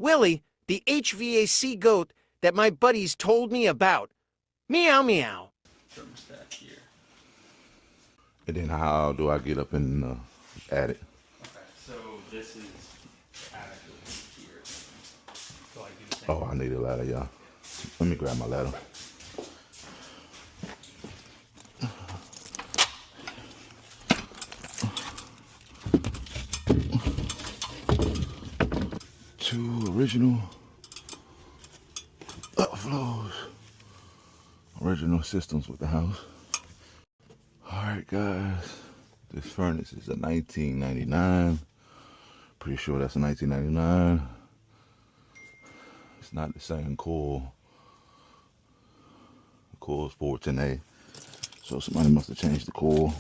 Willie, the HVAC goat that my buddies told me about. Meow meow. Thermostat here. And then how do I get up in attic? Okay, so this is attic here. So I do the same. Oh, I need a ladder, y'all. Let me grab my ladder. Two original upflows. Original systems with the house. Alright guys, this furnace is a 1999. Pretty sure that's a 1999. It's not the same coil. The coil is 410A. So somebody must have changed the coil.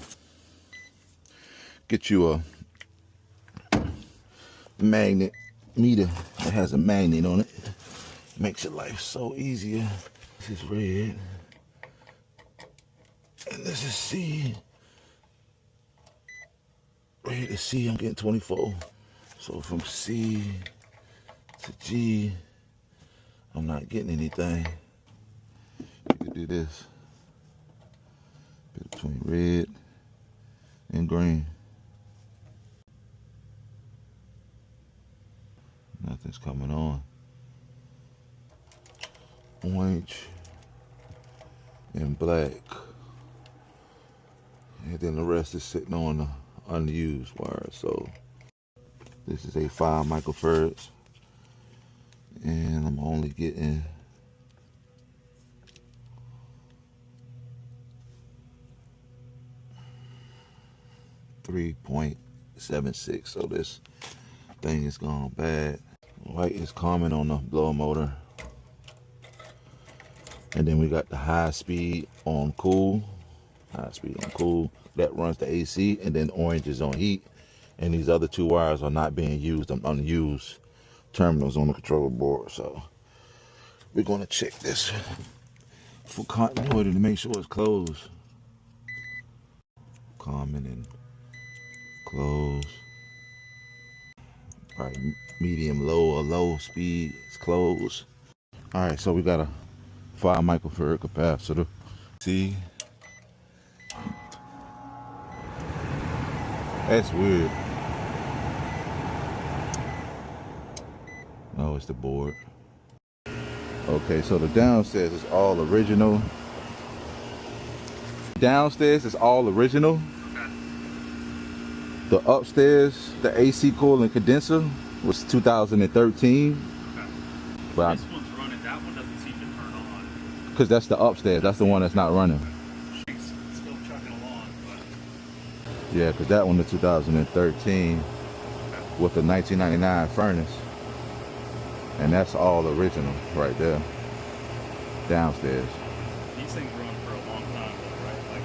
Get you a magnet meter that has a magnet on it. Makes your life so easier. This is red. And this is C. Red is C, I'm getting 24. So from C to G, I'm not getting anything. You could do this. Between red and green. Nothing's coming on. Orange and black. And then the rest is sitting on the unused wire. So this is a 5 microfarads. And I'm only getting 3.76. So this thing is gone bad. White is common on the blower motor. And then we got the high speed on cool. High speed on cool. That runs the AC, and then orange is on heat. And these other two wires are not being used. I'm unused terminals on the controller board. So we're gonna check this for continuity to make sure it's closed. Common and close. Right, medium low or low speed is closed. All right, so we got a 5 microfarad capacitor. See, that's weird. Oh, it's the board. Okay, so the downstairs is all original. Downstairs is all original. The upstairs, the AC coil and condenser was 2013. Okay. But this one's running. That one doesn't seem to turn on. because that's the upstairs, that's the one that's not running. It's still chugging along, but Yeah, because that one is 2013 with the 1999 furnace. And that's all original right there. Downstairs. these things run for a long time, though, right? Like,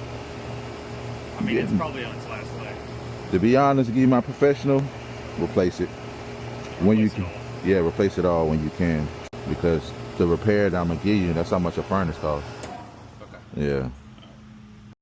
I mean, it's probably on its last leg. To be honest, to give you my professional, replace it when you can. Yeah, replace it all when you can, because the repair that I'm gonna give you, that's how much a furnace costs. Okay. Yeah.